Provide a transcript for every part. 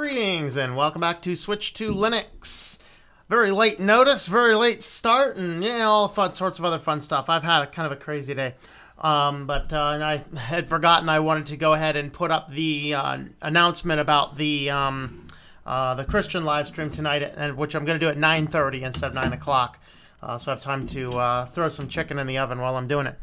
Greetings and welcome back to Switch to Linux. Very late notice, very late start, and yeah, all sorts of other fun stuff. I've had a kind of a crazy day, and I had forgotten I wanted to go ahead and put up the announcement about the Christian live stream tonight, which I'm going to do at 9:30 instead of 9 o'clock. So I have time to throw some chicken in the oven while I'm doing it.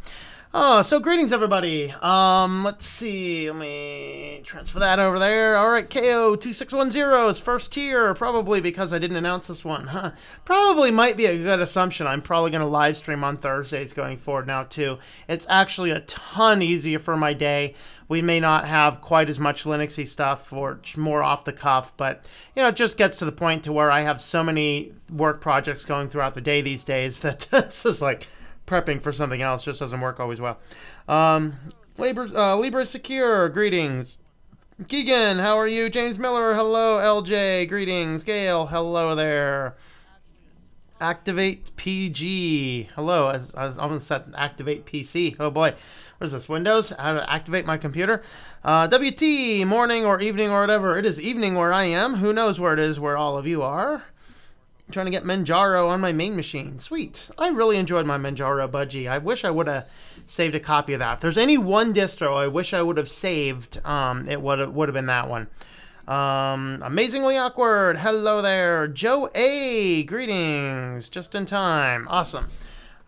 So greetings everybody. Let's see, let me transfer that over there. Alright, KO2610 is first tier, probably because I didn't announce this one. Huh. Probably might be a good assumption. I'm probably going to live stream on Thursdays going forward now too. It's actually a ton easier for my day. We may not have quite as much Linuxy stuff or more off the cuff, but you know, it just gets to the point to where I have so many work projects going throughout the day these days that this is like prepping for something else just doesn't work always well. Libre Secure, greetings. Keegan, how are you? James Miller, hello. LJ, greetings. Gail, hello there. Activate PG, hello. I almost said Activate PC. Oh boy, what is this? Windows? How to activate my computer? WT, morning or evening or whatever. It is evening where I am. Who knows where it is where all of you are? I'm trying to get Manjaro on my main machine. Sweet. I really enjoyed my Manjaro budgie. I wish I would have saved a copy of that. If there's any one distro I wish I would have saved, it would have been that one. Amazingly awkward. Hello there. Joe A. Greetings. Just in time. Awesome.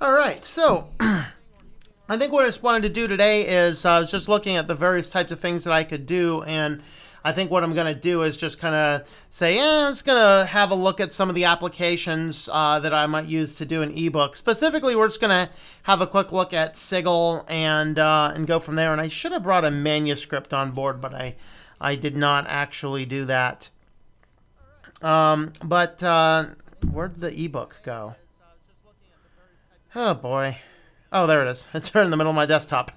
All right. So I think what I just wanted to do today is I was just looking at the various types of things that I could do, and I think what I'm going to do is just kind of say, I'm just going to have a look at some of the applications that I might use to do an ebook. Specifically, we're just going to have a quick look at Sigil and go from there. And I should have brought a manuscript on board, but I did not actually do that. Where'd the ebook go? Oh boy. Oh, there it is. It's right in the middle of my desktop.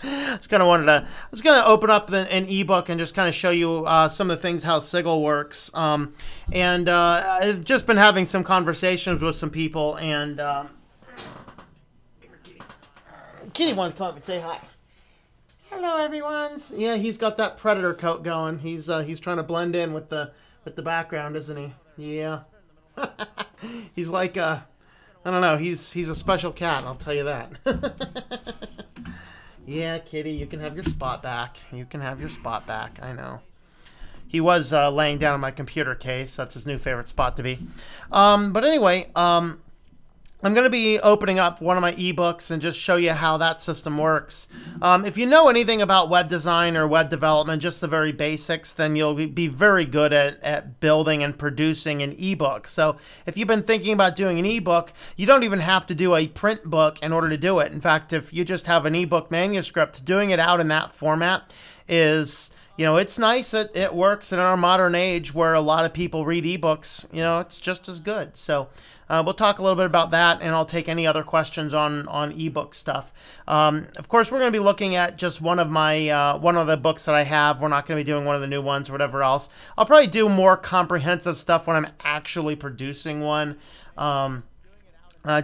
I was going to open up an ebook and just kind of show you some of the things how Sigil works. I've just been having some conversations with some people, and Kitty wanted to come up and say hi. Hello, everyone. Yeah, he's got that predator coat going. He's trying to blend in with the background, isn't he? Yeah. He's like I don't know. He's a special cat. I'll tell you that. Yeah, Kitty, you can have your spot back. You can have your spot back. I know. He was laying down on my computer case. That's his new favorite spot to be. But anyway, I'm going to be opening up one of my ebooks and just show you how that system works. If you know anything about web design or web development, just the very basics, then you'll be very good at building and producing an ebook. So if you've been thinking about doing an ebook, you don't even have to do a print book in order to do it. In fact, if you just have an ebook manuscript, doing it out in that format is, you know, it's nice. It works in our modern age where a lot of people read ebooks. You know, it's just as good. So we'll talk a little bit about that, and I'll take any other questions on ebook stuff. Of course, we're going to be looking at just one of the books that I have. We're not going to be doing one of the new ones or whatever else. I'll probably do more comprehensive stuff when I'm actually producing one.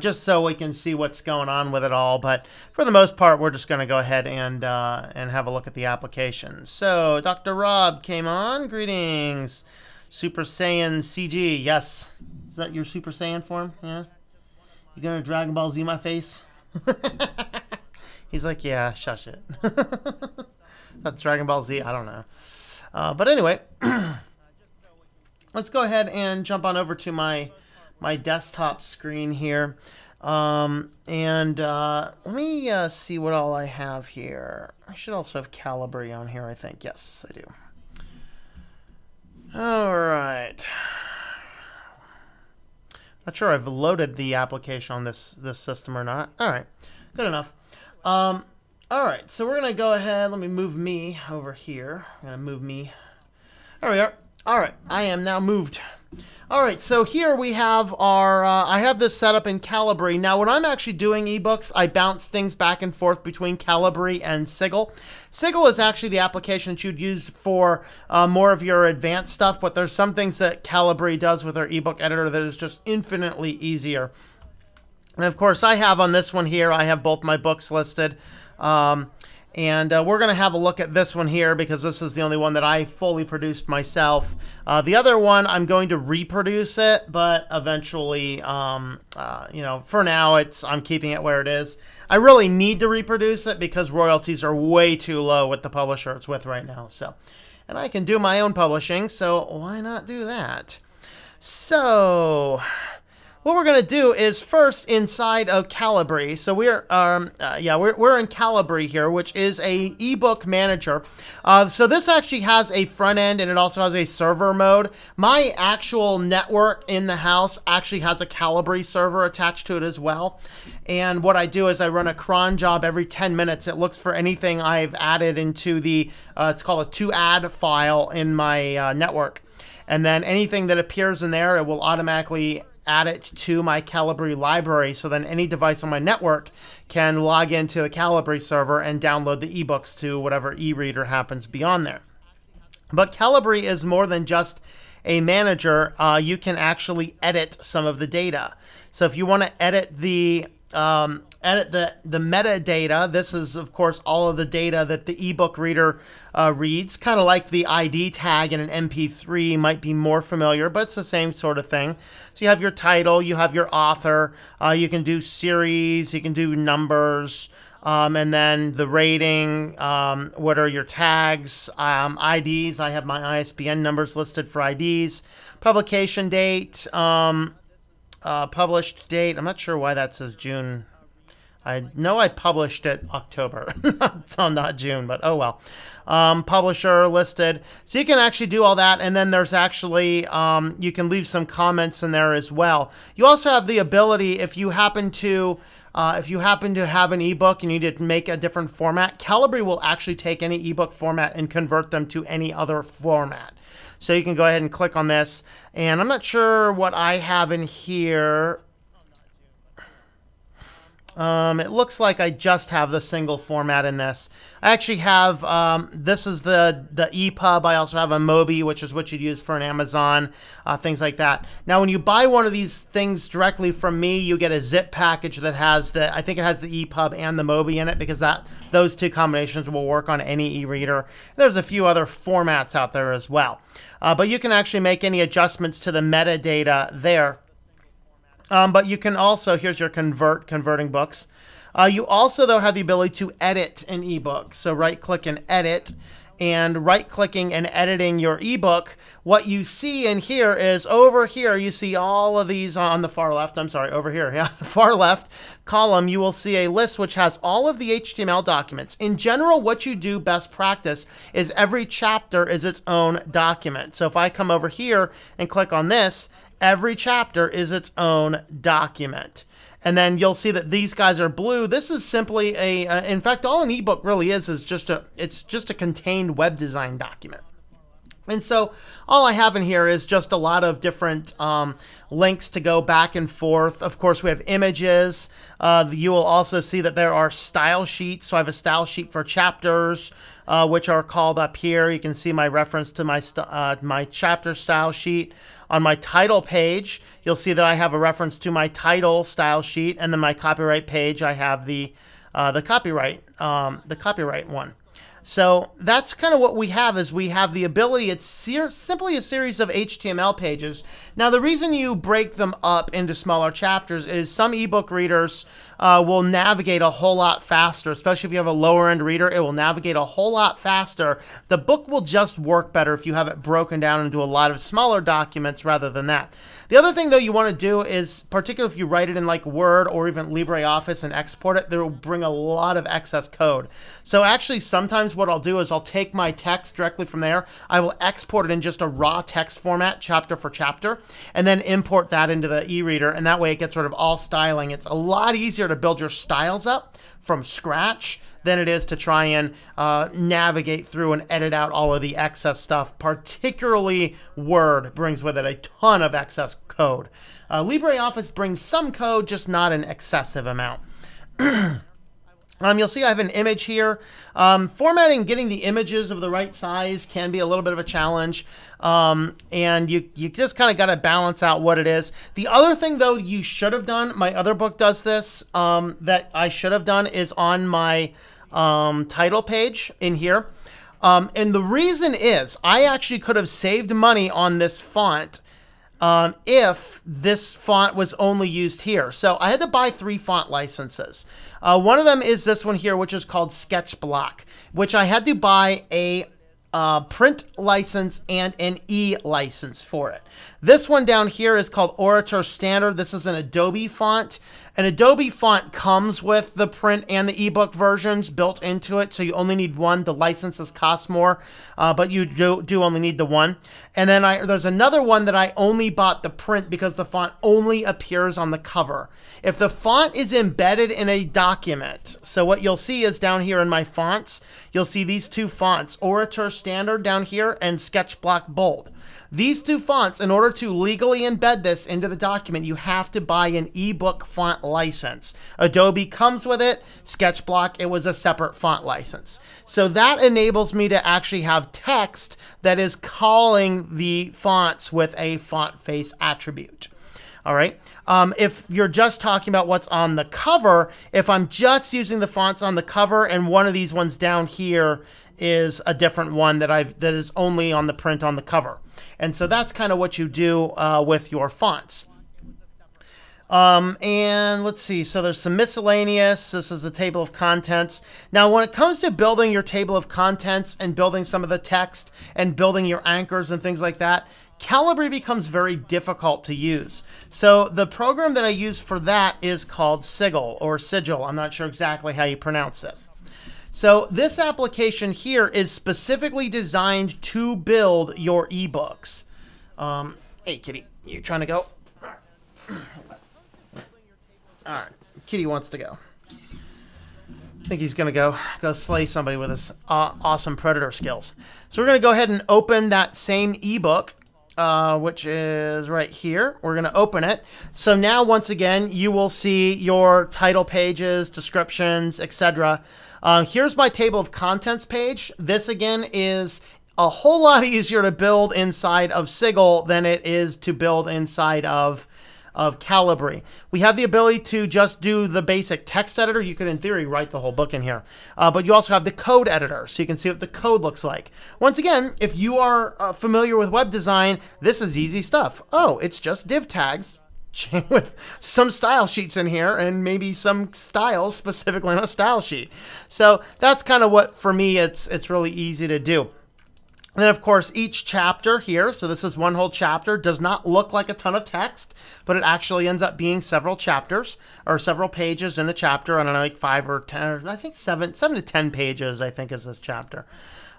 Just so we can see what's going on with it all. But for the most part, we're just going to go ahead and have a look at the application. So Dr. Rob came on. Greetings. Super Saiyan CG. Yes. Is that your Super Saiyan form? Yeah. You going to Dragon Ball Z my face? He's like, yeah, shush it. That's Dragon Ball Z. I don't know. But anyway, let's go ahead and jump on over to my desktop screen here, let me see what all I have here. I should also have Calibri on here, I think. Yes, I do. All right. Not sure I've loaded the application on this system or not. All right, good enough. All right, so we're gonna go ahead. Let me move me over here. I'm gonna move me. There we are. All right, I am now moved. All right, so here we have our, I have this set up in Calibri. Now, when I'm actually doing ebooks, I bounce things back and forth between Calibri and Sigil. Sigil is actually the application that you'd use for more of your advanced stuff, but there's some things that Calibri does with their ebook editor that is just infinitely easier. And of course, I have on this one here, I have both my books listed. And we're going to have a look at this one here because this is the only one that I fully produced myself. The other one, I'm going to reproduce it, but eventually, you know, for now, I'm keeping it where it is. I really need to reproduce it because royalties are way too low with the publisher it's with right now. So, and I can do my own publishing, so why not do that? So what we're going to do is first inside of Calibri. So we're in Calibri here, which is a ebook manager. So this actually has a front end and it also has a server mode. My actual network in the house actually has a Calibri server attached to it as well. And what I do is I run a cron job every 10 minutes. It looks for anything I've added into the, it's called a to-add file in my network. And then anything that appears in there, it will automatically add it to my Calibri library, so then any device on my network can log into the Calibri server and download the ebooks to whatever e-reader happens to be on there. But Calibri is more than just a manager. You can actually edit some of the data. So if you want to edit the metadata, this is of course all of the data that the ebook reader reads, kind of like the ID tag in an MP3 might be more familiar, but it's the same sort of thing. So you have your title, you have your author, you can do series, you can do numbers, and then the rating, what are your tags, IDs, I have my ISBN numbers listed for IDs, publication date, published date. I'm not sure why that says June. I know I published it October, so not June, but oh well. Publisher listed. So you can actually do all that, and then there's actually, you can leave some comments in there as well. You also have the ability, if you happen to have an ebook and you need to make a different format, Calibri will actually take any ebook format and convert them to any other format. So you can go ahead and click on this, and I'm not sure what I have in here. It looks like I just have the single format in this. I actually have, this is the EPUB. I also have a Mobi, which is what you'd use for an Amazon, things like that. Now, when you buy one of these things directly from me, you get a zip package that has I think it has the EPUB and the Mobi in it, because those two combinations will work on any e-reader. There's a few other formats out there as well. But you can actually make any adjustments to the metadata there. But you can also, here's your converting books. You also, though, have the ability to edit an ebook. So right-click and edit. And right-clicking and editing your ebook, what you see in here is over here, you see all of these on the far left. I'm sorry, over here, yeah, far left column, you will see a list which has all of the HTML documents. In general, what you do best practice is every chapter is its own document. So if I come over here and click on this, every chapter is its own document. And then you'll see that these guys are blue. This is simply in fact, all an ebook really is just a contained web design document. And so all I have in here is just a lot of different links to go back and forth. Of course, we have images. You will also see that there are style sheets. So I have a style sheet for chapters, which are called up here. You can see my reference to my chapter style sheet. On my title page, you'll see that I have a reference to my title style sheet, and then my copyright page, I have the copyright one. So that's kind of what we have, is we have the ability, it's simply a series of HTML pages. Now, the reason you break them up into smaller chapters is some ebook readers will navigate a whole lot faster, especially if you have a lower end reader, it will navigate a whole lot faster. The book will just work better if you have it broken down into a lot of smaller documents rather than that. The other thing, though, you want to do is, particularly if you write it in like Word or even LibreOffice and export it, there will bring a lot of excess code. So actually, sometimes what I'll do is I'll take my text directly from there. I will export it in just a raw text format, chapter for chapter, and then import that into the e-reader, and that way it gets rid of all styling. It's a lot easier to build your styles up from scratch than it is to try and navigate through and edit out all of the excess stuff. Particularly Word brings with it a ton of excess code. LibreOffice brings some code, just not an excessive amount. You'll see I have an image here. Formatting, getting the images of the right size can be a little bit of a challenge. And you just kind of got to balance out what it is. The other thing, though, you should have done, my other book does this, that I should have done is on my title page in here. And the reason is I actually could have saved money on this font if this font was only used here. So I had to buy 3 font licenses. One of them is this one here, which is called Sketch Block, which I had to buy a print license and an e-license for it. This one down here is called Orator Standard. This is an Adobe font. An Adobe font comes with the print and the ebook versions built into it, so you only need one. The licenses cost more, but you do only need the one. And then there's another one that I only bought the print because the font only appears on the cover. If the font is embedded in a document, so what you'll see is down here in my fonts, you'll see these 2 fonts, Orator Standard down here and Sketch Block Bold. These 2 fonts, in order to legally embed this into the document, you have to buy an ebook font license. Adobe comes with it. Sketch Block, it was a separate font license. So that enables me to actually have text that is calling the fonts with a font face attribute. All right. If you're just talking about what's on the cover, if I'm just using the fonts on the cover and one of these ones down here is a different one that is only on the print on the cover. And so that's kind of what you do with your fonts. And let's see, so there's some miscellaneous. This is the table of contents. Now, when it comes to building your table of contents and building some of the text and building your anchors and things like that, Calibri becomes very difficult to use. So the program that I use for that is called Sigil or Sigil. I'm not sure exactly how you pronounce this. So this application here is specifically designed to build your ebooks. Hey, kitty, you trying to go? All right, kitty wants to go. I think he's going to go slay somebody with his awesome predator skills. So we're going to go ahead and open that same ebook, which is right here. We're going to open it. So now, once again, you will see your title pages, descriptions, etc. Here's my table of contents page. This, again, is a whole lot easier to build inside of Sigil than it is to build inside of Calibri. We have the ability to just do the basic text editor. You could, in theory, write the whole book in here. But you also have the code editor, so you can see what the code looks like. Once again, if you are familiar with web design, this is easy stuff. Oh, it's just div tags with some style sheets in here and maybe some styles specifically on a style sheet. So that's kind of what, for me, it's really easy to do. And then, of course, each chapter here, so this is one whole chapter, does not look like a ton of text, but it actually ends up being several chapters or several pages in the chapter. I don't know, like 5 or 10, or I think 7 to 10 pages, I think, is this chapter.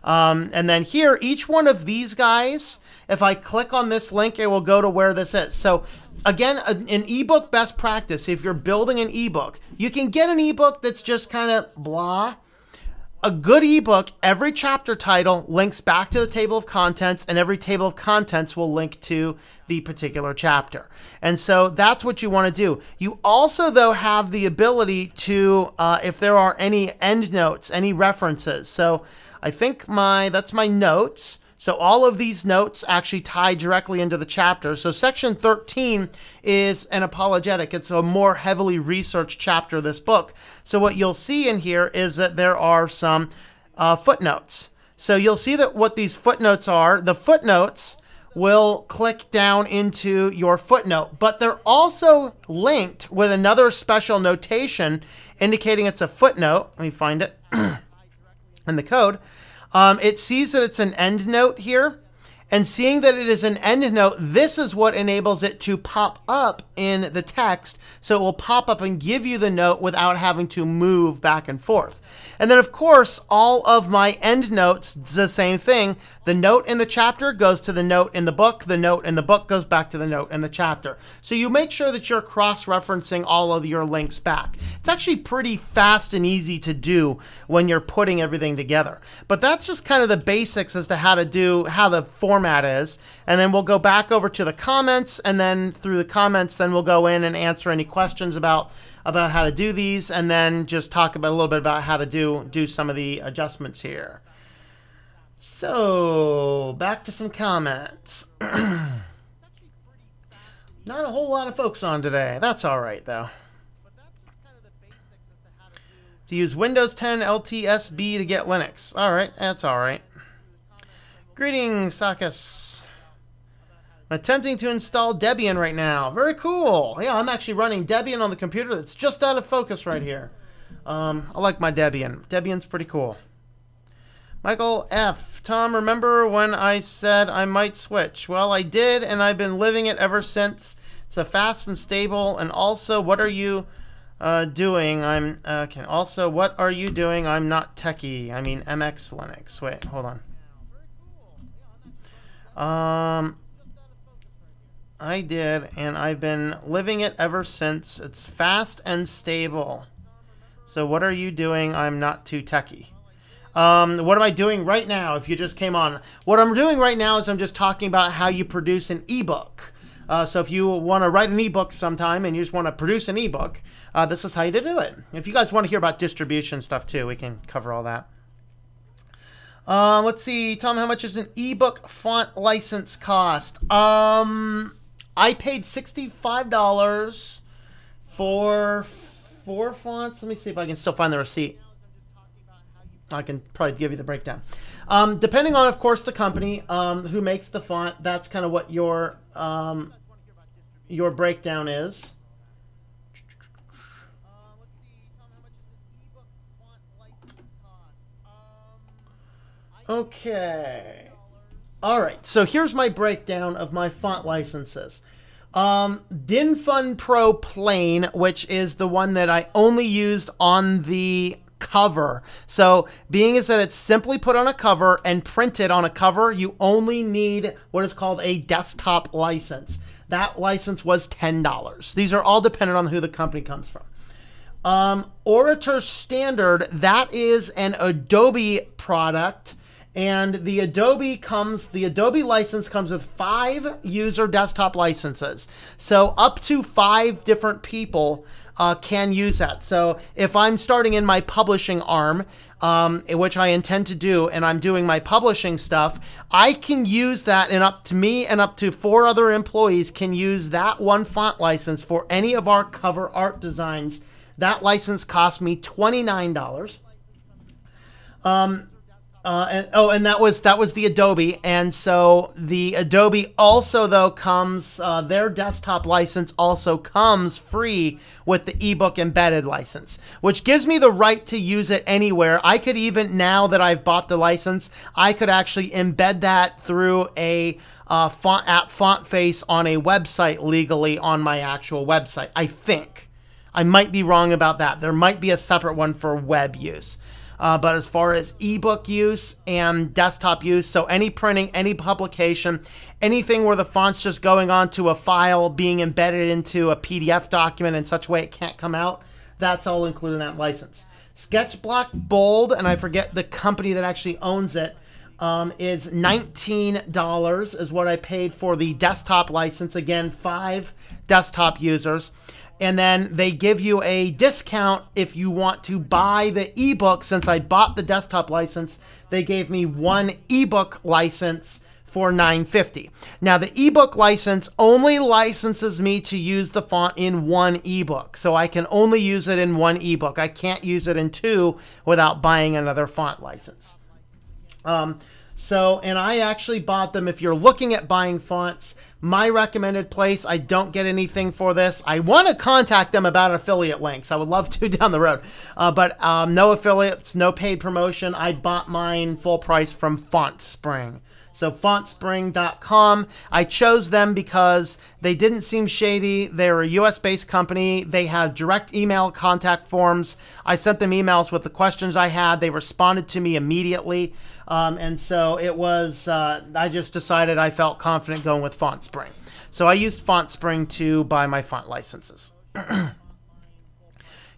And then here, each one of these guys, if I click on this link, it will go to where this is. So again, an ebook best practice, if you're building an ebook, you can get an ebook that's just kind of blah. A good ebook, every chapter title links back to the table of contents, and every table of contents will link to the particular chapter. And so that's what you want to do. You also, though, have the ability to, if there are any endnotes, any references. So I think that's my notes. So all of these notes actually tie directly into the chapter. So section 13 is an apologetic. It's a more heavily researched chapter of this book. So what you'll see in here is that there are some footnotes. So you'll see that what these footnotes are, the footnotes will click down into your footnote, but they're also linked with another special notation indicating it's a footnote. Let me find it in the code. It sees that it's an end note here, and seeing that it is an end note, this is what enables it to pop up in the text. So it will pop up and give you the note without having to move back and forth. And then, of course, all of my end notes, the same thing. The note in the chapter goes to the note in the book. The note in the book goes back to the note in the chapter. So you make sure that you're cross-referencing all of your links back. It's actually pretty fast and easy to do when you're putting everything together. But that's just kind of the basics as to how the format is. And then we'll go back over to the comments, and then through the comments, then we'll go in and answer any questions about how to do these, and then just talk about a little bit about how to do some of the adjustments here. So back to some comments. Not a whole lot of folks on today. That's all right, though. To use Windows 10 LTSB to get Linux. All right, that's all right. Greetings, Sakas. I'm attempting to install Debian right now. Very cool. Yeah, I'm actually running Debian on the computer that's just out of focus right here. I like my Debian. Debian's pretty cool. Michael F. Tom, remember when I said I might switch? Well, I did, and I've been living it ever since. It's a fast and stable. And also, what are you doing? Also, what are you doing? I'm not techie. I mean, MX Linux. Wait, hold on. I did, and I've been living it ever since. It's fast and stable. So what are you doing? I'm not too techie. What am I doing right now if you just came on? What I'm doing right now is I'm just talking about how you produce an ebook. So if you want to write an ebook sometime and you just want to produce an ebook, this is how you do it. If you guys want to hear about distribution stuff too, we can cover all that. Let's see, Tom, how much does an ebook font license cost? I paid $65 for 4 fonts. Let me see if I can still find the receipt. I can probably give you the breakdown. Depending on, of course, the company who makes the font, that's kind of what your breakdown is. Okay. All right. So here's my breakdown of my font licenses. DinFun Pro Plain, which is the one that I only used on the cover. So being is that it's simply put on a cover and printed on a cover, you only need what is called a desktop license. That license was $10. These are all dependent on who the company comes from. Orator Standard, that is an Adobe product. And the Adobe license comes with 5 user desktop licenses. So up to 5 different people can use that. So if I'm starting in my publishing arm, which I intend to do, and I'm doing my publishing stuff, I can use that, and up to me and up to 4 other employees can use that one font license for any of our cover art designs. That license cost me $29. And that was the Adobe, and so the Adobe also though comes their desktop license also comes free with the ebook embedded license, which gives me the right to use it anywhere. I could even, now that I've bought the license, I could actually embed that through a font face on a website legally on my actual website. I think I might be wrong about that. There might be a separate one for web use. But as far as ebook use and desktop use, so any printing, any publication, anything where the font's just going onto a file, being embedded into a PDF document in such a way it can't come out, that's all included in that license. Sketchblock Bold, and I forget the company that actually owns it, is $19 is what I paid for the desktop license. Again, 5 desktop users. And then they give you a discount if you want to buy the ebook. Since I bought the desktop license, they gave me 1 ebook license for $9.50. Now the ebook license only licenses me to use the font in 1 ebook. So I can only use it in 1 ebook. I can't use it in 2 without buying another font license. And I actually bought them. If you're looking at buying fonts, my recommended place, I don't get anything for this. I want to contact them about affiliate links. I would love to down the road. But no affiliates, no paid promotion. I bought mine full price from FontSpring. So fontspring.com. I chose them because they didn't seem shady. They're a US-based company. They have direct email contact forms. I sent them emails with the questions I had. They responded to me immediately. And so it was, I just decided I felt confident going with FontSpring. So I used FontSpring to buy my font licenses.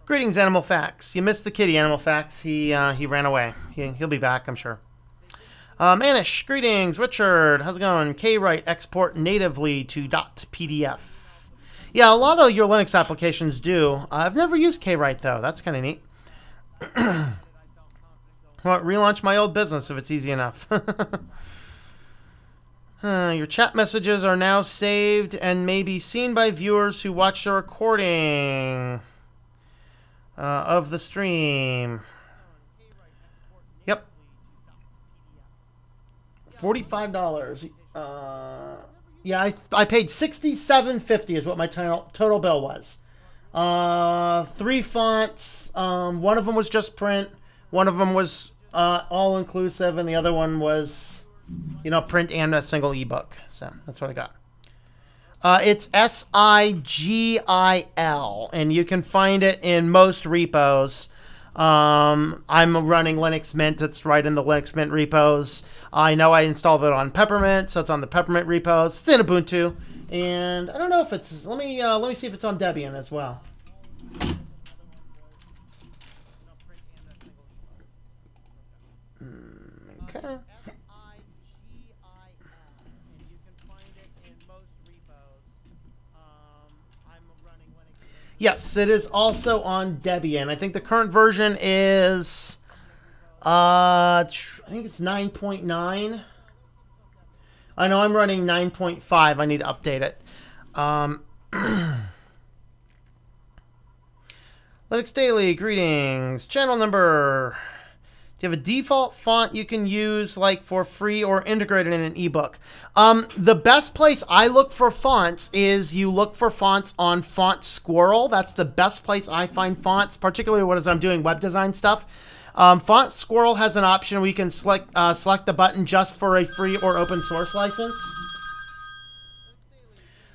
Greetings, Animal Facts. You missed the kitty, Animal Facts. He ran away. He'll be back, I'm sure. Manish, greetings. Richard, how's it going? Kwrite export natively to .pdf. Yeah, a lot of your Linux applications do. I've never used Kwrite, though. That's kind of neat. Well, relaunch my old business if it's easy enough. Your chat messages are now saved and may be seen by viewers who watch the recording. of the stream. Yep. $45. Yeah, I paid $67.50 is what my total bill was. 3 fonts. One of them was just print. One of them was all inclusive, and the other one was, you know, print and a single ebook. So that's what I got. It's Sigil, and you can find it in most repos. I'm running Linux Mint. It's right in the Linux Mint repos. I know I installed it on Peppermint, so it's on the Peppermint repos. It's in Ubuntu, and I don't know if it's. Let me see if it's on Debian as well. Okay. Yes, it is also on Debian. I think the current version is, I think it's 9.9. I know I'm running 9.5. I need to update it. Linux Daily, greetings. Channel number. Do you have a default font you can use like for free or integrated in an ebook? The best place I look for fonts is you look for fonts on Font Squirrel. That's the best place I find fonts, particularly as I'm doing web design stuff. Font Squirrel has an option where you can select the button just for a free or open source license.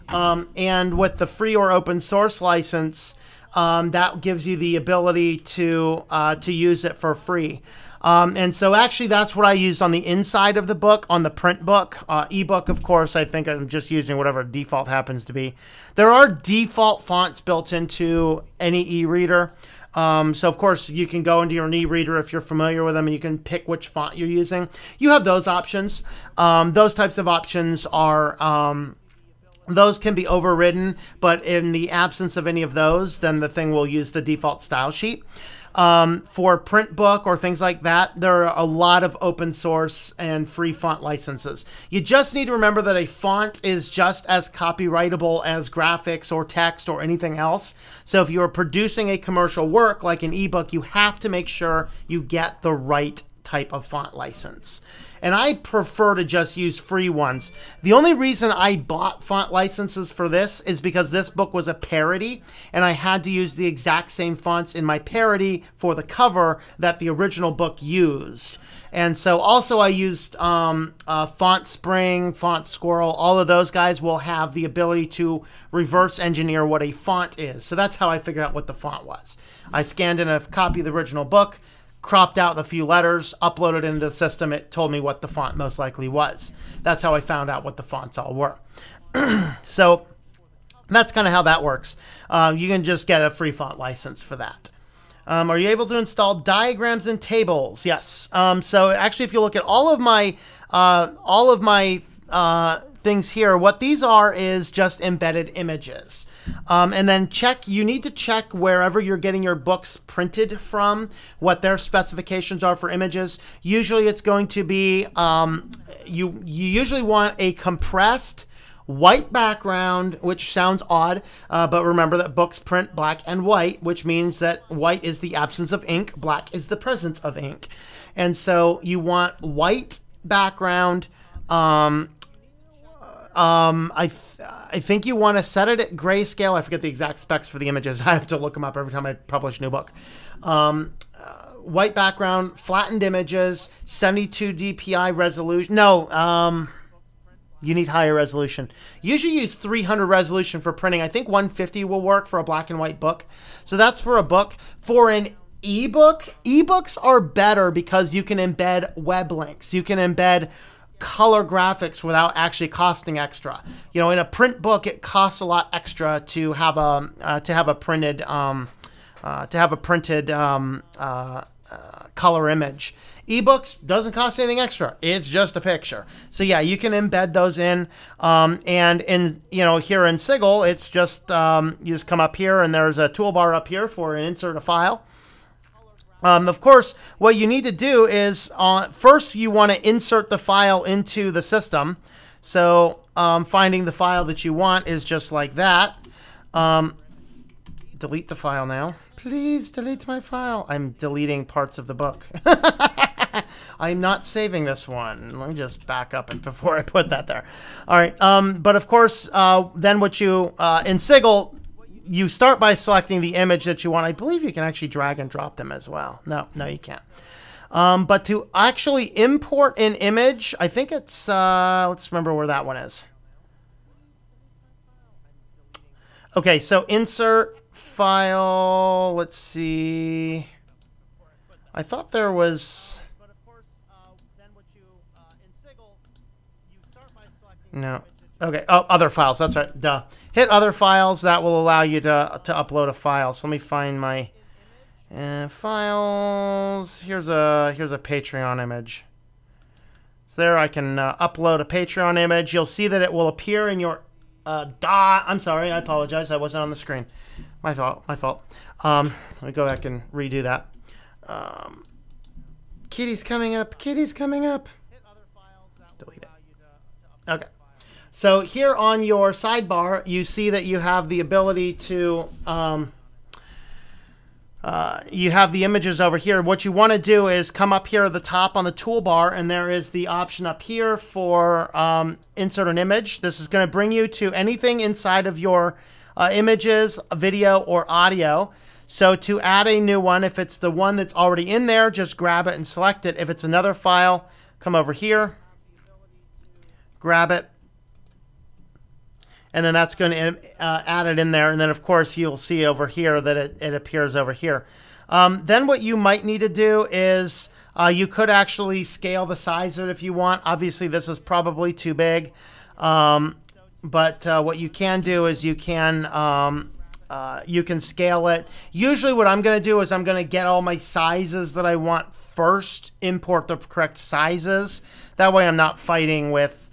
And with the free or open source license, that gives you the ability to use it for free. And so actually that's what I used on the inside of the book, on the print book. Ebook, of course, I think I'm just using whatever default happens to be. There are default fonts built into any e-reader. So, of course, you can go into your e-reader if you're familiar with them, and you can pick which font you're using. You have those options. Those types of options are... those can be overridden, but in the absence of any of those, then the thing will use the default style sheet. For print book or things like that, there are a lot of open source and free font licenses. You just need to remember that a font is just as copyrightable as graphics or text or anything else. So if you're producing a commercial work like an ebook, you have to make sure you get the right type of font license. And I prefer to just use free ones. The only reason I bought font licenses for this is because this book was a parody, and I had to use the exact same fonts in my parody for the cover that the original book used. And so also I used Font Spring, Font Squirrel. All of those guys will have the ability to reverse engineer what a font is. So that's how I figured out what the font was. I scanned in a copy of the original book, cropped out a few letters, uploaded it into the system. It told me what the font most likely was. That's how I found out what the fonts all were. So that's kind of how that works. You can just get a free font license for that. Are you able to install diagrams and tables? Yes. So actually, if you look at all of my things here, what these are is just embedded images. And then you need to check wherever you're getting your books printed from, what their specifications are for images. Usually it's going to be, you usually want a compressed white background, which sounds odd, but remember that books print black and white, which means that white is the absence of ink, black is the presence of ink. And so you want white background. I think you want to set it at grayscale. I forget the exact specs for the images. I have to look them up every time I publish a new book. White background, flattened images, 72 dpi resolution. No, you need higher resolution. Usually use 300 resolution for printing. I think 150 will work for a black and white book. So that's for a book. For an ebook, ebooks are better because you can embed web links. You can embed color graphics without actually costing extra. You know, in a print book, it costs a lot extra to have a printed color image. Ebooks doesn't cost anything extra. It's just a picture. So yeah, you can embed those in. And in, you know, here in Sigil, it's just you just come up here and there's a toolbar up here for an insert a file. Of course, what you need to do is first you want to insert the file into the system. So finding the file that you want is just like that. Delete the file now. Please delete my file. I'm deleting parts of the book. I'm not saving this one. Let me just back up and before I put that there. All right. But of course, then what you in Sigil, you start by selecting the image that you want. I believe you can actually drag and drop them as well. No, you can't. But to actually import an image, I think it's, let's remember where that one is. Okay, so insert file, let's see. I thought there was... No. Okay, oh, other files, that's right, duh. Hit other files, that will allow you to upload a file. So let me find my files. Here's a Patreon image. So there I can upload a Patreon image. You'll see that it will appear in your I'm sorry, I apologize. I wasn't on the screen. My fault. Let me go back and redo that. Kitty's coming up. Kitty's coming up. Delete it. Okay. So here on your sidebar, you see that you have the ability to, you have the images over here. What you want to do is come up here at the top on the toolbar, and there is the option up here for insert an image. This is going to bring you to anything inside of your images, video, or audio. So to add a new one, if it's the one that's already in there, just grab it and select it. If it's another file, come over here, grab it, and then that's going to add it in there. And then, of course, you'll see over here that it appears over here. Then what you might need to do is you could actually scale the size of it if you want. Obviously, this is probably too big. But what you can do is you can scale it. Usually what I'm going to do is I'm going to get all my sizes that I want first, import the correct sizes. That way I'm not fighting with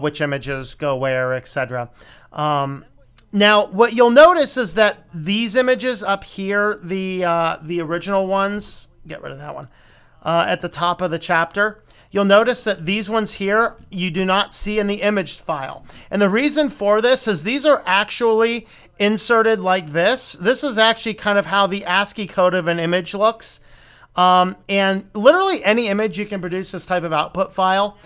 which images go where, etc. Now, what you'll notice is that these images up here, the original ones, get rid of that one, at the top of the chapter, you'll notice that these ones here, you do not see in the image file. And the reason for this is these are actually inserted like this. This is actually kind of how the ASCII code of an image looks. And literally any image you can produce this type of output file.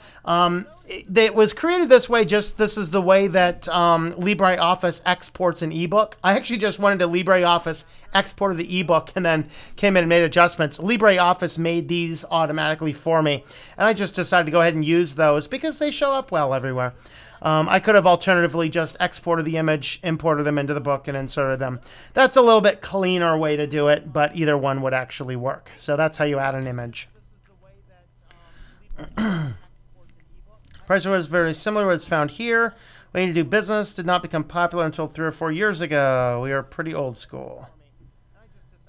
It was created this way, just this is the way that LibreOffice exports an ebook. I actually just went into LibreOffice, exported the ebook, and then came in and made adjustments. LibreOffice made these automatically for me, and I just decided to go ahead and use those because they show up well everywhere. I could have alternatively just exported the image, imported them into the book, and inserted them. That's a little bit cleaner way to do it, but either one would actually work. So that's how you add an image. Price was very similar to what's found here. Way to do business did not become popular until 3 or 4 years ago. We are pretty old school.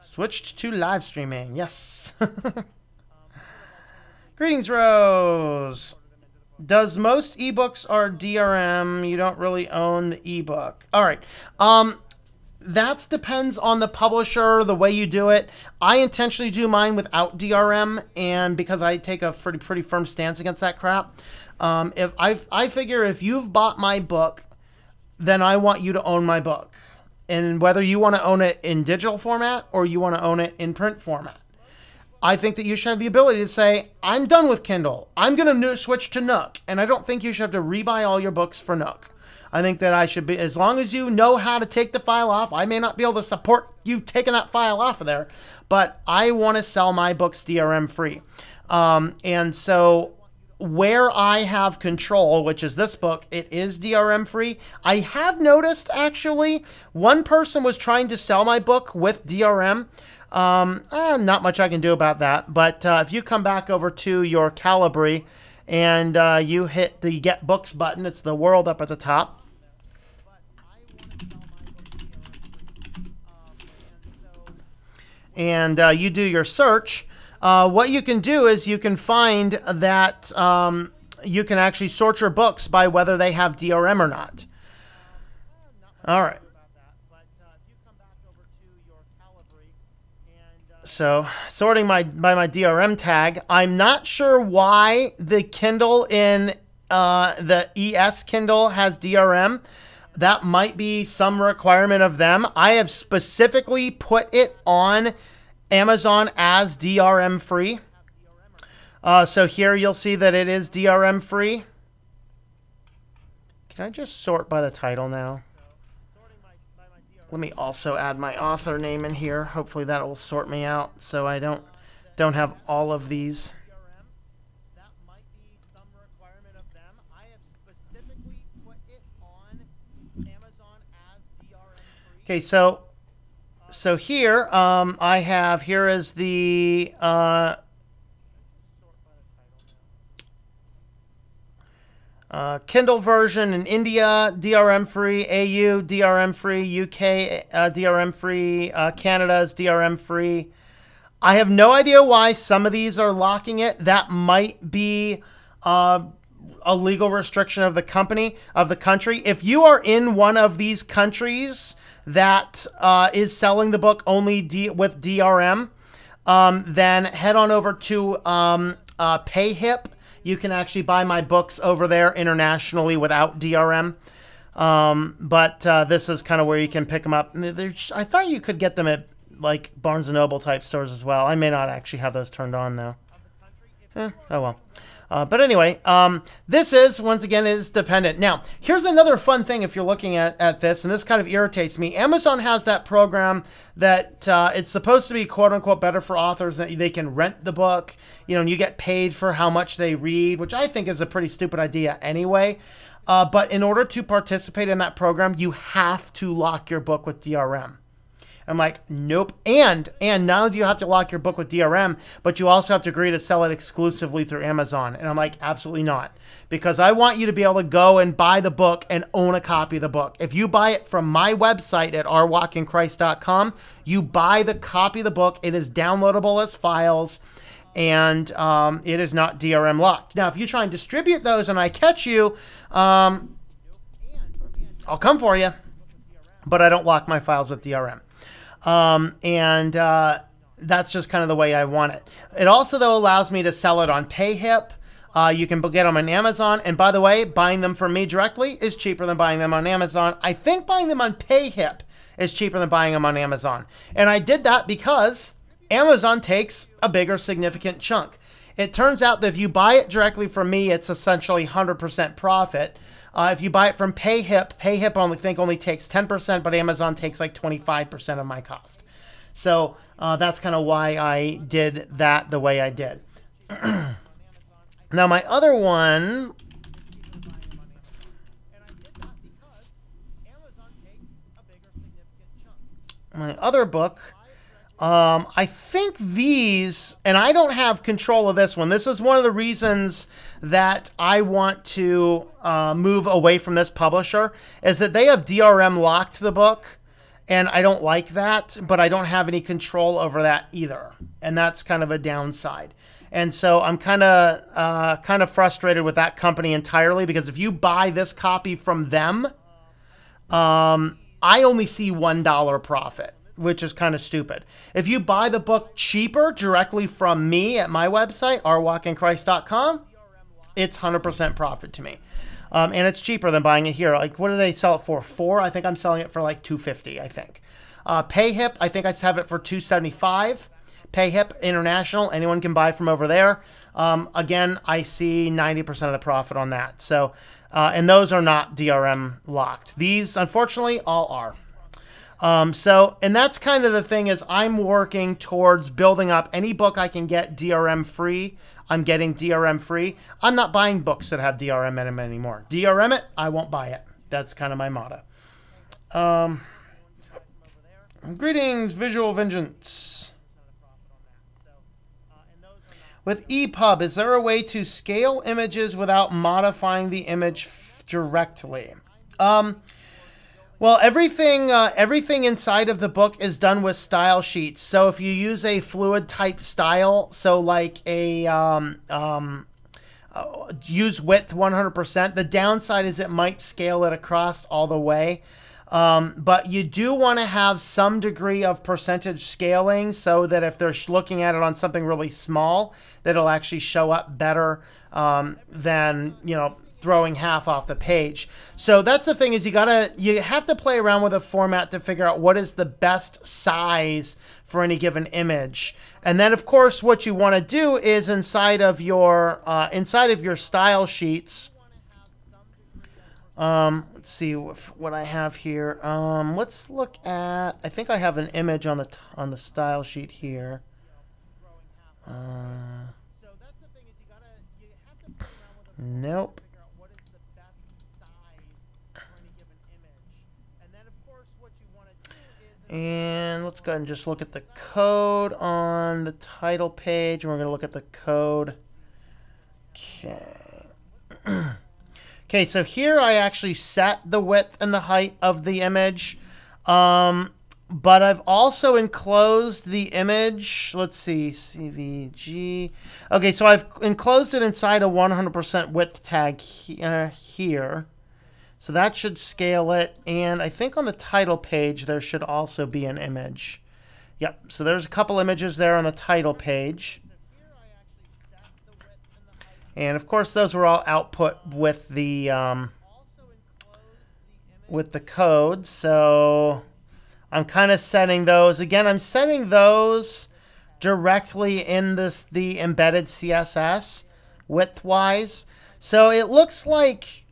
Switched to live streaming. Yes. Greetings, Rose. Does most ebooks are DRM? You don't really own the ebook. All right. That depends on the publisher, the way you do it. I intentionally do mine without DRM, and because I take a pretty firm stance against that crap. If I figure if you've bought my book, then I want you to own my book. And whether you want to own it in digital format or you want to own it in print format. I think that you should have the ability to say, I'm done with Kindle. I'm going to switch to Nook. And I don't think you should have to rebuy all your books for Nook. I think that I should be, as long as you know how to take the file off, I may not be able to support you taking that file off of there, but I want to sell my books DRM free. And so where I have control, which is this book, it is DRM free. I have noticed actually one person was trying to sell my book with DRM. Not much I can do about that, but if you come back over to your Calibri and you hit the Get Books button, it's the world up at the top. And you do your search. What you can do is you can find that you can actually sort your books by whether they have DRM or not. All right. So sorting by my DRM tag, I'm not sure why the Kindle in the ES Kindle has DRM. that might be some requirement of them. I have specifically put it on Amazon as DRM free. So here you'll see that it is DRM free. Can I just sort by the title now? Let me also add my author name in here. Hopefully that will sort me out so I don't have all of these. Okay, so here I have, here is the Kindle version in India, DRM free, AU, DRM free, UK, DRM free, Canada's DRM free. I have no idea why some of these are locking it. That might be a legal restriction of the country. If you are in one of these countries that is selling the book only with DRM, then head on over to PayHip. You can actually buy my books over there internationally without DRM. But this is kind of where you can pick them up. I thought you could get them at like Barnes & Noble type stores as well. I may not actually have those turned on though. Oh well. But anyway, this is, once again, is dependent. Now, here's another fun thing if you're looking at this, and this kind of irritates me. Amazon has that program that it's supposed to be, quote-unquote, better for authors, that they can rent the book, you know, and you get paid for how much they read, which I think is a pretty stupid idea anyway. But in order to participate in that program, you have to lock your book with DRM. I'm like, nope. And not only do you have to lock your book with DRM, but you also have to agree to sell it exclusively through Amazon. And I'm like, absolutely not. Because I want you to be able to go and buy the book and own a copy of the book. If you buy it from my website at ourwalkinchrist.com, you buy the copy of the book. It is downloadable as files, and it is not DRM locked. Now, if you try and distribute those and I catch you, I'll come for you. But I don't lock my files with DRM. That's just kind of the way I want it. It also, though, allows me to sell it on PayHip. You can get them on Amazon. And by the way, buying them from me directly is cheaper than buying them on Amazon. I think buying them on PayHip is cheaper than buying them on Amazon. And I did that because Amazon takes a bigger significant chunk. It turns out that if you buy it directly from me, it's essentially 100% profit. If you buy it from PayHip, PayHip only takes 10%, but Amazon takes like 25% of my cost. So that's kind of why I did that the way I did. Now my other one, my other book, I think these, and I don't have control of this one. This is one of the reasons that I want to move away from this publisher, is that they have DRM locked to the book, and I don't like that, but I don't have any control over that either. And that's kind of a downside. And so I'm kind of frustrated with that company entirely, because if you buy this copy from them, I only see $1 profit, which is kind of stupid. If you buy the book cheaper directly from me at my website, ourwalkinchrist.com, it's 100% profit to me. And it's cheaper than buying it here. Like, what do they sell it for? $4? I think I'm selling it for like $2.50, I think. PayHip, I think I have it for $2.75. PayHip International, anyone can buy from over there. Again, I see 90% of the profit on that. So, and those are not DRM locked. These, unfortunately, all are. And that's kind of the thing, is I'm working towards building up any book I can get DRM free. I'm getting DRM free. I'm not buying books that have DRM in them anymore. DRM it, I won't buy it. That's kind of my motto. Greetings, Visual Vengeance. With EPUB, is there a way to scale images without modifying the image directly? Well, everything inside of the book is done with style sheets. So if you use a fluid type style, so like a use width 100%, the downside is it might scale it across all the way. But you do want to have some degree of percentage scaling so that if they're looking at it on something really small, that it'll actually show up better than, you know, throwing half off the page. So that's the thing, is you have to play around with a format to figure out what is the best size for any given image. And then of course what you want to do is inside of your style sheets. Let's see what I have here. Let's look at, I think I have an image on the style sheet here. Nope. And let's go ahead and just look at the code on the title page. And we're going to look at the code. Okay. Okay, so here I actually set the width and the height of the image. But I've also enclosed the image. Let's see, CVG. Okay, so I've enclosed it inside a 100% width tag here. So that should scale it. And I think on the title page, there should also be an image. Yep, so there's a couple images there on the title page. And of course, those were all output with the code. So I'm kind of setting those. Again, I'm setting those directly in the embedded CSS width-wise. So it looks like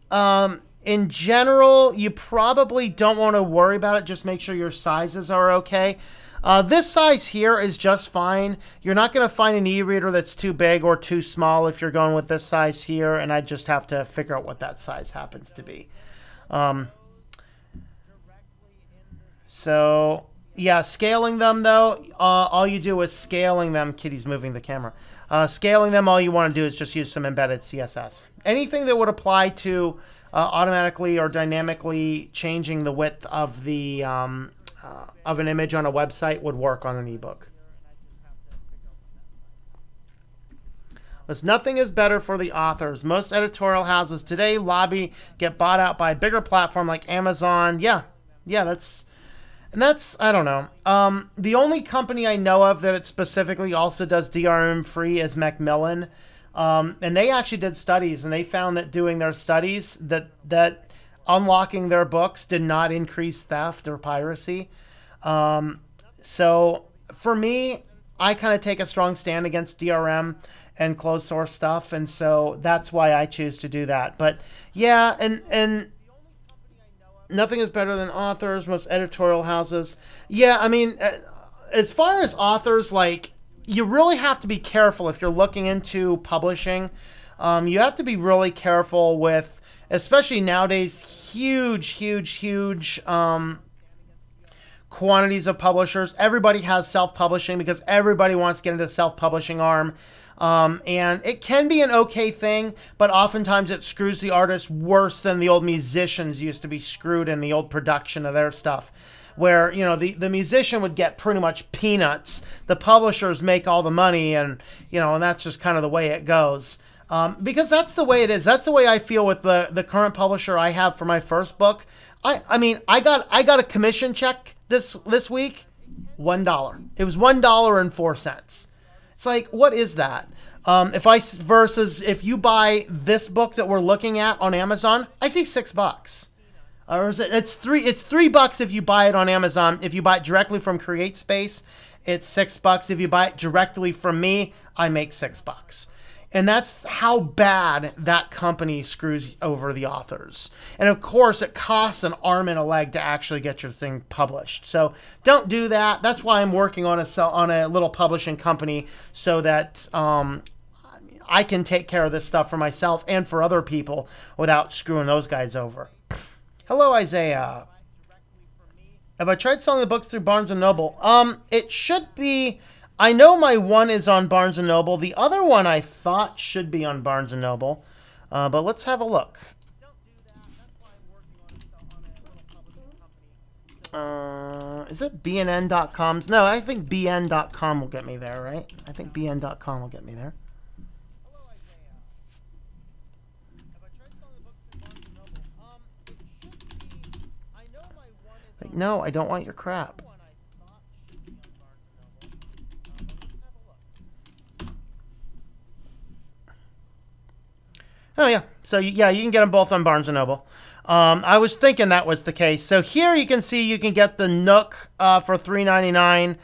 in general, you probably don't want to worry about it. Just make sure your sizes are okay. This size here is just fine. You're not going to find an e-reader that's too big or too small if you're going with this size here, and I just have to figure out what that size happens to be. So, yeah, scaling them, though, all you do is scaling them. Kitty's moving the camera. Scaling them, all you want to do is just use some embedded CSS. Anything that would apply to automatically or dynamically changing the width of the of an image on a website would work on an ebook. But nothing is better for the authors. Most editorial houses today get bought out by a bigger platform like Amazon. Yeah, that's I don't know. The only company I know of that it specifically also does DRM free is Macmillan. And they actually did studies, and they found that doing their studies that unlocking their books did not increase theft or piracy. So for me, I kind of take a strong stand against DRM and closed source stuff, and so that's why I choose to do that. But yeah, and nothing is better than authors, most editorial houses. Yeah, I mean, as far as authors, like, you really have to be careful if you're looking into publishing. You have to be really careful with, especially nowadays, huge quantities of publishers. Everybody has self-publishing because everybody wants to get into the self-publishing arm. And it can be an okay thing, but oftentimes it screws the artist worse than the old musicians used to be screwed in the old production of their stuff. Where, you know, the musician would get pretty much peanuts. The publishers make all the money, and, you know, and that's just kind of the way it goes. Because that's the way it is. That's the way I feel with the current publisher I have for my first book. I mean, I got a commission check this week, $1. It was $1.04. It's like, what is that? Versus if you buy this book that we're looking at on Amazon, I see $6. Or is it's $3 if you buy it on Amazon. If you buy it directly from CreateSpace, it's $6. If you buy it directly from me, I make $6. And that's how bad that company screws over the authors. And of course, it costs an arm and a leg to actually get your thing published. So don't do that. That's why I'm working on a little publishing company so that I can take care of this stuff for myself and for other people without screwing those guys over. Hello, Isaiah. Have I tried selling the books through Barnes & Noble? It should be. I know my one is on Barnes & Noble. The other one I thought should be on Barnes & Noble. But let's have a look. Is it bnn.com? No, I think bn.com will get me there, right? I think bn.com will get me there. No, I don't want your crap. Oh, yeah. So, yeah, you can get them both on Barnes & Noble. I was thinking that was the case. So here you can see you can get the Nook for $3.99,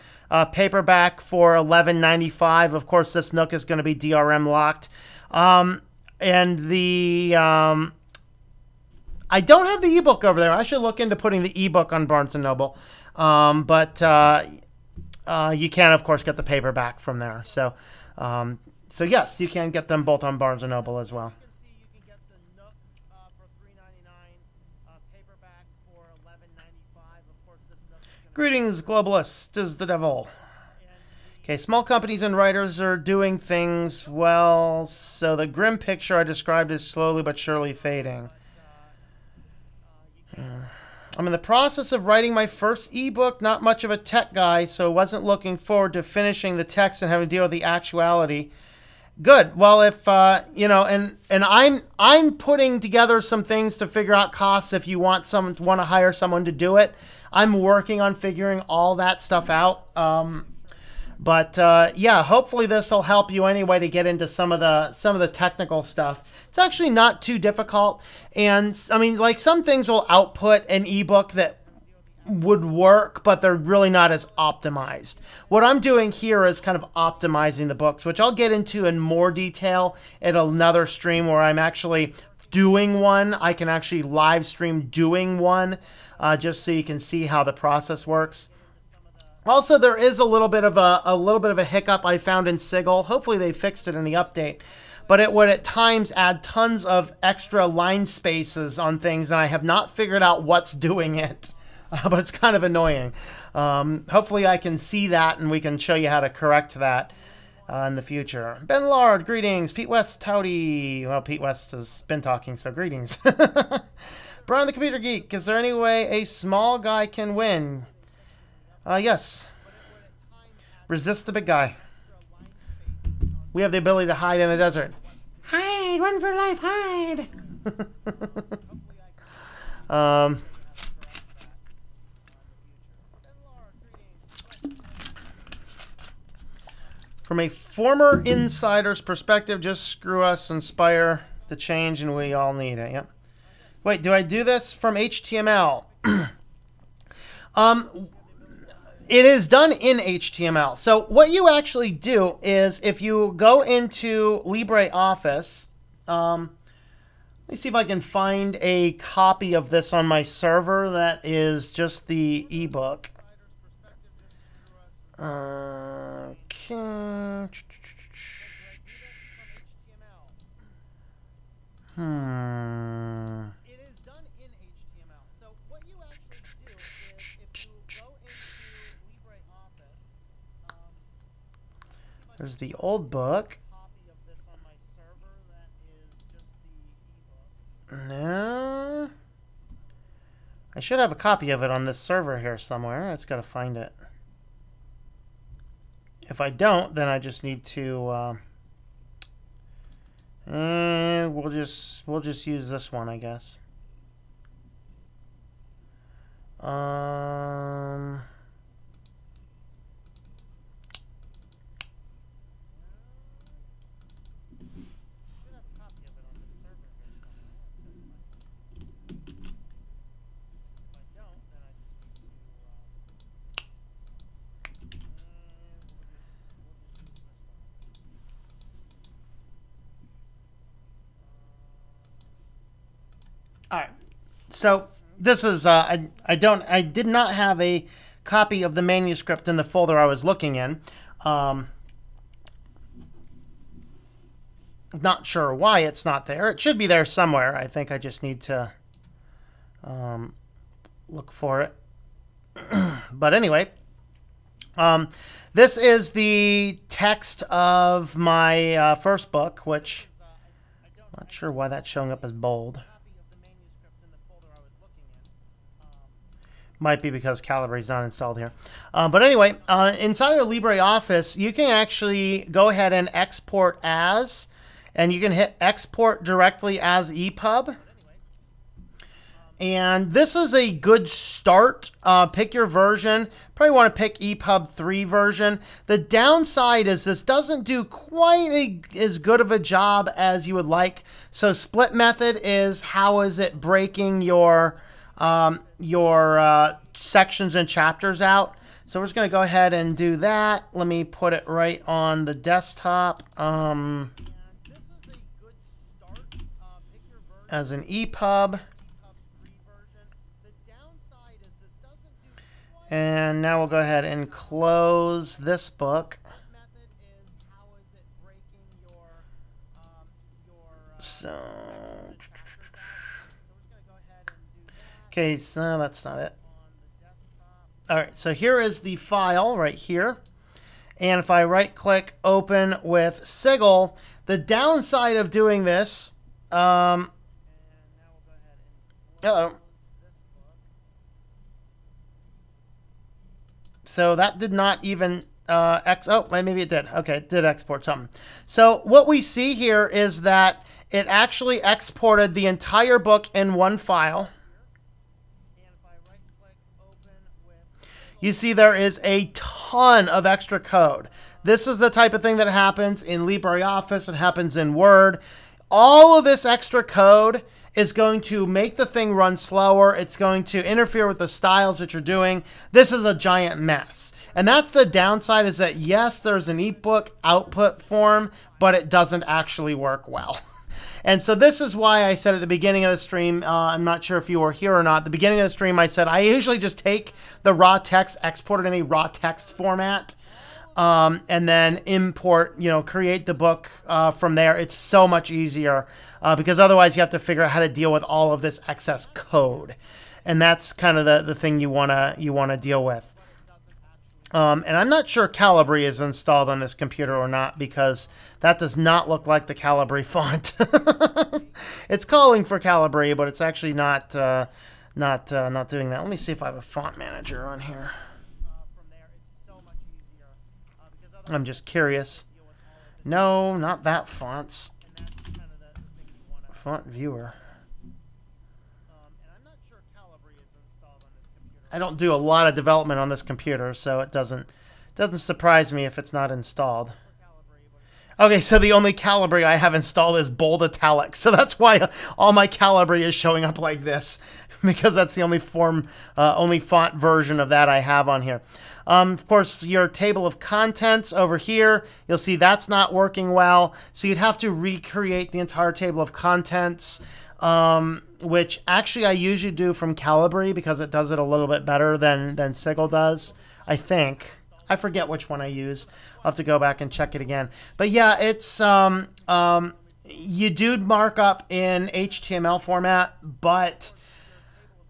paperback for $11.95. Of course, this Nook is going to be DRM locked. And the... I don't have the ebook over there. I should look into putting the ebook on Barnes & Noble. But you can, of course, get the paperback from there. So, so yes, you can get them both on Barnes & Noble as well. Greetings, globalist is the devil. Okay, small companies and writers are doing things well, so the grim picture I described is slowly but surely fading. I'm in the process of writing my first ebook, not much of a tech guy, so wasn't looking forward to finishing the text and having to deal with the actuality. Good. Well, if you know, and I'm putting together some things to figure out costs if you want to hire someone to do it. I'm working on figuring all that stuff out. But yeah, hopefully this will help you anyway to get into some of the technical stuff. It's actually not too difficult, and I mean, like, some things will output an ebook that would work, but they're really not as optimized. What I'm doing here is kind of optimizing the books, which I'll get into in more detail at another stream where I'm actually doing one. I can actually live stream doing one, just so you can see how the process works. Also, there is a little bit of a hiccup I found in Sigil. Hopefully they fixed it in the update. But it would at times add tons of extra line spaces on things, and I have not figured out what's doing it. But it's kind of annoying. Hopefully I can see that and we can show you how to correct that in the future. Ben Lard, greetings. Pete West, howdy. Well, Pete West has been talking, so greetings. Brian the Computer Geek, is there any way a small guy can win? Yes. Resist the big guy. We have the ability to hide in the desert. Hide! Run for life! Hide! From a former insider's perspective, just screw us, inspire the change, and we all need it. Yep. Wait, do I do this from HTML? It is done in HTML. So what you actually do is, if you go into LibreOffice, let me see if I can find a copy of this on my server that is just the ebook. Okay. There's the old book. No. I should have a copy of it on this server here somewhere. I just gotta find it. If I don't, then I just need to and we'll just use this one, I guess. All right, so this is I did not have a copy of the manuscript in the folder I was looking in. Not sure why it's not there. It should be there somewhere. I think I just need to look for it. But anyway, this is the text of my first book, which I'm not sure why that's showing up as bold. Might be because Calibre's not installed here. But anyway, inside of LibreOffice, you can actually go ahead and export and you can hit export directly as EPUB. And this is a good start. Pick your version. Probably want to pick EPUB 3 version. The downside is this doesn't do quite as good of a job as you would like. So split method is how is it breaking your sections and chapters out. So we're just going to go ahead and do that. Let me put it right on the desktop as an EPUB. And now we'll go ahead and close this book. So, okay, so that's not it. All right, so here is the file right here. And if I right-click open with Sigil, the downside of doing this, uh-oh. So that did not even oh, maybe it did. Okay, it did export something. So what we see here is that it actually exported the entire book in one file. You see there is a ton of extra code. This is the type of thing that happens in LibreOffice. It happens in Word. All of this extra code is going to make the thing run slower. It's going to interfere with the styles that you're doing. This is a giant mess. And that's the downside, is that yes, there's an ebook output form, but it doesn't actually work well. And so this is why I said at the beginning of the stream, I'm not sure if you were here or not, at the beginning of the stream I said I usually just take the raw text, export it in a raw text format, and then import, create the book from there. It's so much easier because otherwise you have to figure out how to deal with all of this excess code. And that's kind of the thing you wanna deal with. And I'm not sure Calibri is installed on this computer or not, because that does not look like the Calibri font. It's calling for Calibri, but it's actually not doing that. Let me see if I have a font manager on here. I'm just curious. No, not that fonts. Font viewer. I don't do a lot of development on this computer, so it doesn't surprise me if it's not installed. Okay, so the only Calibri I have installed is bold italics, so that's why all my Calibri is showing up like this, because that's the only font version of that I have on here. Of course, your table of contents over here, you'll see that's not working well, so you'd have to recreate the entire table of contents. Which actually I usually do from Calibri because it does it a little bit better than Sigil does, I think. I forget which one I use. I'll have to go back and check it again. But yeah, it's you do markup in HTML format, but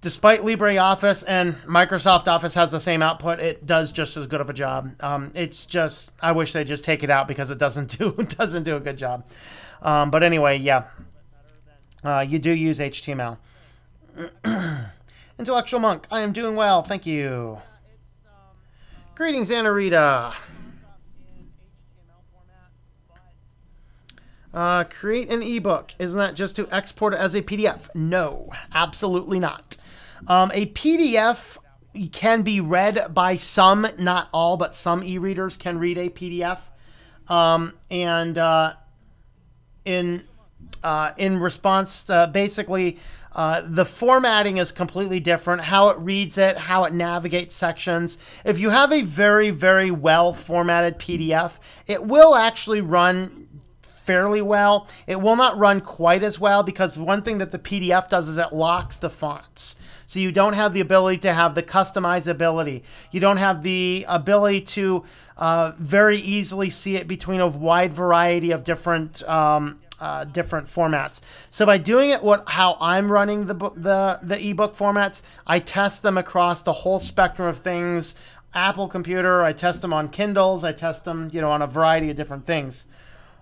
despite LibreOffice and Microsoft Office has the same output, it does just as good of a job. It's just, I wish they'd just take it out because it doesn't do a good job. But anyway, yeah. You do use HTML. Intellectual Monk, I am doing well, thank you. Greetings, Anna Rita. Create an ebook. Isn't that just to export it as a PDF? No, absolutely not. A PDF can be read by some, not all, but some e-readers can read a PDF. In response, basically, the formatting is completely different. How it reads it, how it navigates sections. If you have a very, very well formatted PDF, it will actually run fairly well. It will not run quite as well because one thing that the PDF does is it locks the fonts. So you don't have the ability to have the customizability. You don't have the ability to very easily see it between a wide variety of different formats. So by doing it how I'm running the ebook formats, I test them across the whole spectrum of things. Apple computer, I test them on Kindles, I test them, on a variety of different things.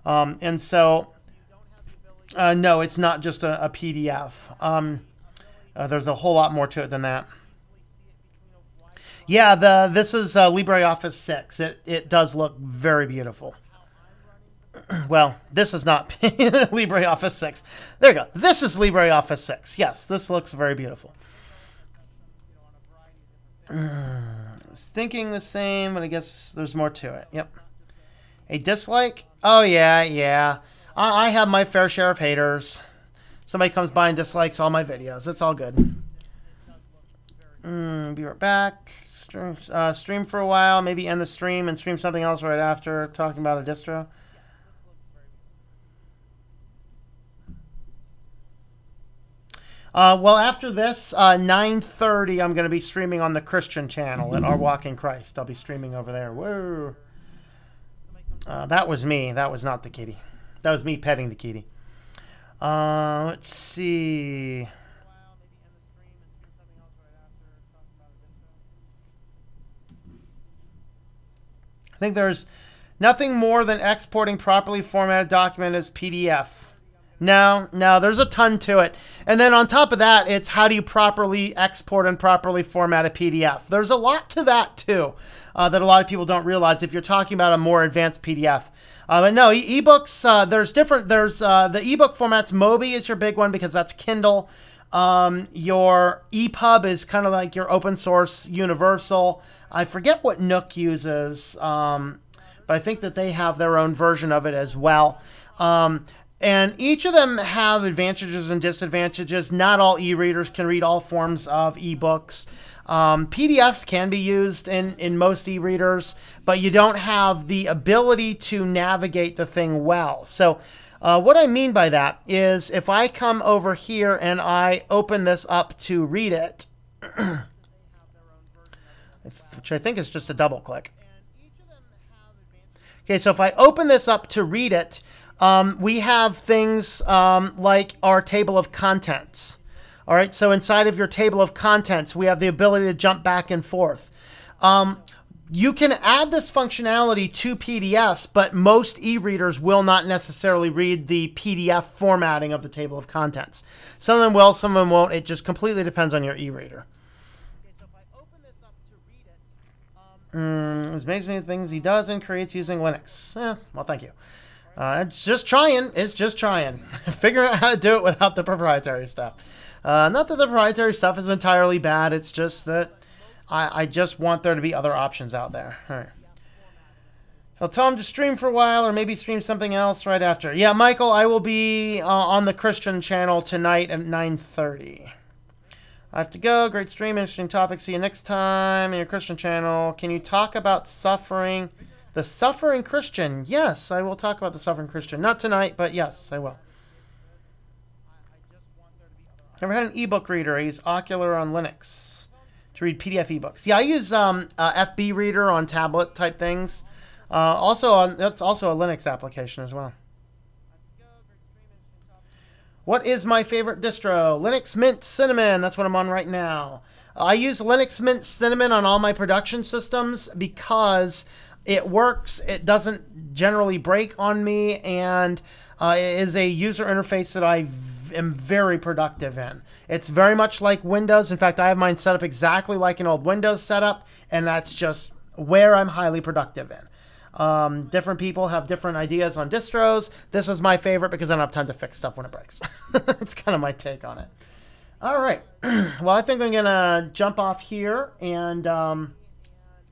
And so, no, it's not just a PDF. There's a whole lot more to it than that. Yeah, this is LibreOffice 6. It does look very beautiful. Well, this is not LibreOffice 6. There you go. This is LibreOffice 6. Yes, this looks very beautiful. It's thinking the same, but I guess there's more to it. Yep. A dislike? Oh, yeah. I have my fair share of haters. Somebody comes by and dislikes all my videos. It's all good. Be right back. Stream for a while. Maybe end the stream and stream something else right after talking about a distro. Well, after this, 9:30, I'm going to be streaming on the Christian channel at Our Walk in Christ. I'll be streaming over there. Whoa. That was me. That was not the kitty. That was me petting the kitty. Let's see. I think there's nothing more than exporting properly formatted document as PDF. No, there's a ton to it. And then on top of that, it's how do you properly export and properly format a PDF. There's a lot to that too that a lot of people don't realize if you're talking about a more advanced PDF. But no, ebooks, there's different. There's the ebook formats. Mobi is your big one because that's Kindle. Your EPUB is kind of like your open source universal. I forget what Nook uses, but I think that they have their own version of it as well. And each of them have advantages and disadvantages. Not all e-readers can read all forms of ebooks. PDFs can be used in most e-readers, but you don't have the ability to navigate the thing well. So what I mean by that is if I come over here and I open this up to read it, which I think is just a double click. Okay, so if I open this up to read it, we have things like our table of contents. All right, so inside of your table of contents, we have the ability to jump back and forth. You can add this functionality to PDFs, but most e-readers will not necessarily read the PDF formatting of the table of contents. Some of them will, some of them won't. It just completely depends on your e-reader. It's amazing the things he does and creates using Linux. Well, thank you. It's just trying. It's just trying. Figuring out how to do it without the proprietary stuff. Not that the proprietary stuff is entirely bad. It's just that I just want there to be other options out there. All right. I'll tell him to stream for a while or maybe stream something else right after. Yeah, Michael, I will be on the Christian channel tonight at 9:30. I have to go. Great stream. Interesting topic. See you next time in your Christian channel. Can you talk about suffering? The suffering Christian. Yes, I will talk about the suffering Christian. Not tonight, but yes, I will. Never had an ebook reader. I use Ocular on Linux to read PDF ebooks. Yeah, I use FB Reader on tablet type things. That's also a Linux application as well. What is my favorite distro? Linux Mint Cinnamon. That's what I'm on right now. I use Linux Mint Cinnamon on all my production systems because it works. It doesn't generally break on me, and it is a user interface that I am very productive in. It's very much like Windows. In fact, I have mine set up exactly like an old Windows setup, and that's just where I'm highly productive in. Different people have different ideas on distros. This was my favorite because I don't have time to fix stuff when it breaks. That's kind of my take on it. All right. Well, I think I'm going to jump off here, and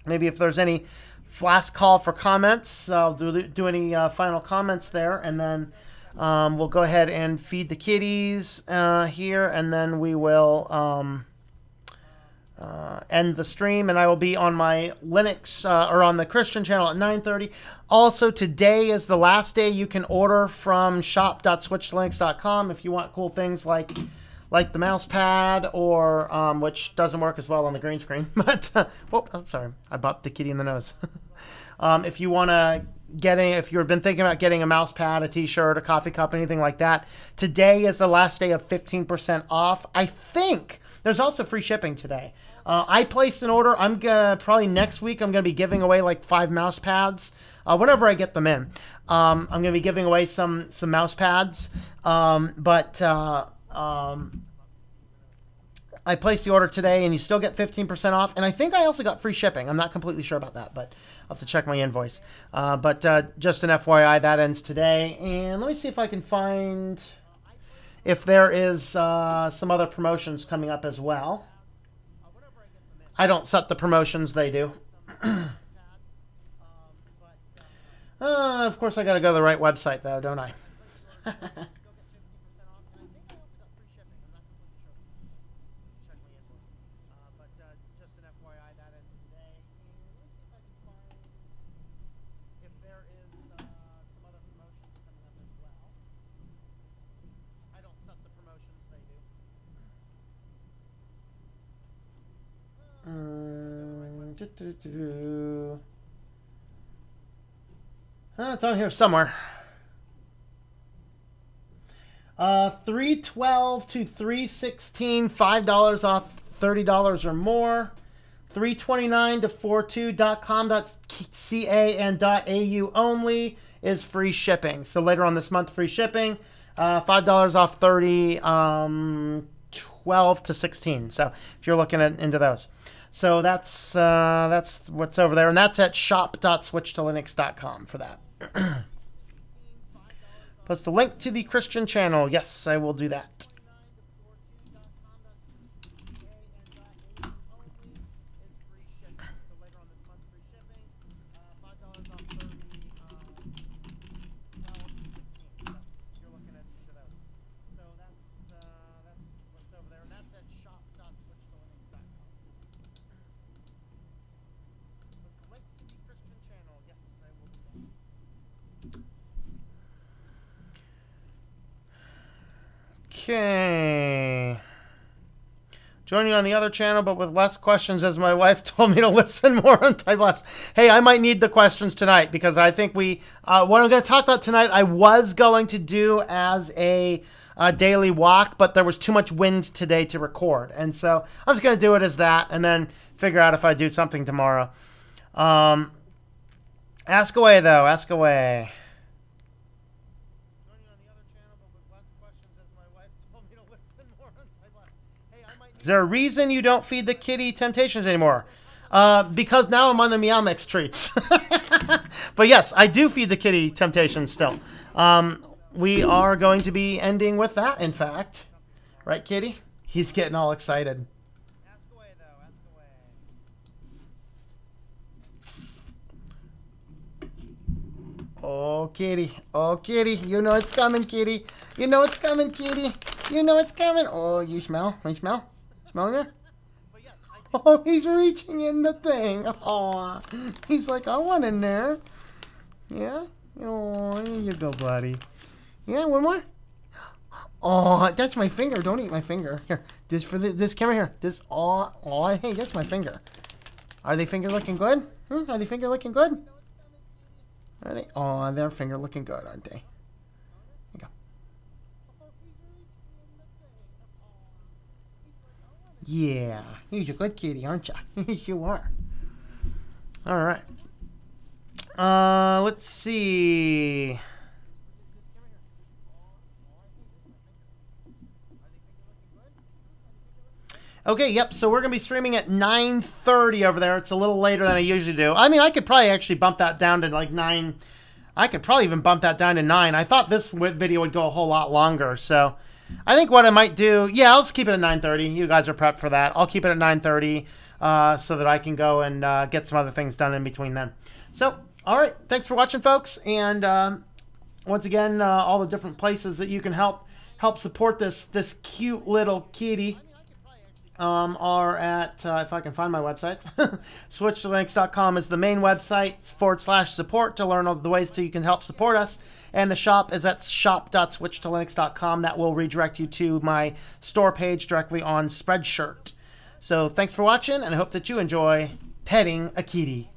maybe if there's any last call for comments, I'll do any final comments there, and then we'll go ahead and feed the kitties here, and then we will end the stream, and I will be on my Linux or on the Christian channel at 9:30. Also, today is the last day you can order from shop.switchlinux.com if you want cool things like the mouse pad, or which doesn't work as well on the green screen. But oh, I'm sorry, I bopped the kitty in the nose. If you want to if you've been thinking about getting a mouse pad, a t-shirt, a coffee cup, anything like that, today is the last day of 15% off. I think there's also free shipping today. I placed an order. I'm gonna probably next week I'm gonna be giving away like 5 mouse pads whenever I get them in. I'm gonna be giving away some mouse pads, I placed the order today, and you still get 15% off. And I think I also got free shipping. I'm not completely sure about that, but I'll have to check my invoice. But just an FYI, that ends today. And let me see if I can find if there is some other promotions coming up as well. I don't set the promotions, they do. Of course, I got to go to the right website, though, don't I? It's on here somewhere. 312 to 316, $5 off, $30 or more. 329 to 42.com.ca and .au only is free shipping. So later on this month, free shipping. $5 off 30, 12 to 16. So if you're looking into those. So that's what's over there, and that's at shop.switchtolinux.com for that. Plus the link to the Christian channel. Yes, I will do that. Okay. Joining on the other channel, but with less questions, as my wife told me to listen more on Untitled. Hey, I might need the questions tonight because I think what I'm going to talk about tonight, I was going to do as a daily walk, but there was too much wind today to record. And so I'm just going to do it as that and then figure out if I do something tomorrow. Ask away, though. Ask away. Is there a reason you don't feed the kitty Temptations anymore? Because now I'm on the Meow Mix treats. But yes, I do feed the kitty Temptations still. We are going to be ending with that, in fact. Right, kitty? He's getting all excited. Ask away, though. Ask away. Oh, kitty. Oh, kitty. You know it's coming, kitty. You know it's coming, kitty. You know it's coming. Oh, you smell? You smell? Smelling her? Oh, he's reaching in the thing. Oh, he's like, I want in there. Yeah? Oh, here you go, buddy. Yeah, one more? Oh, that's my finger. Don't eat my finger. Here, this for this camera here. This, oh, hey, that's my finger. Are they finger looking good? Are they finger looking good? Are they? Oh, their finger looking good, aren't they? Yeah, you're a good kitty, aren't you? You are. All right. Let's see. Okay, yep, so we're going to be streaming at 9:30 over there. It's a little later than I usually do. I mean, I could probably actually bump that down to like 9. I could probably even bump that down to 9. I thought this video would go a whole lot longer, so I think what I might do, yeah, I'll just keep it at 9:30. You guys are prepped for that. I'll keep it at 9:30 so that I can go and get some other things done in between then. So, all right, thanks for watching, folks. And once again, all the different places that you can help support this cute little kitty are at, if I can find my websites, switchtolinux.com is the main website, /support to learn all the ways you can help support us. And the shop is at shop.switchtolinux.com. That will redirect you to my store page directly on Spreadshirt. So thanks for watching, and I hope that you enjoy petting a kitty.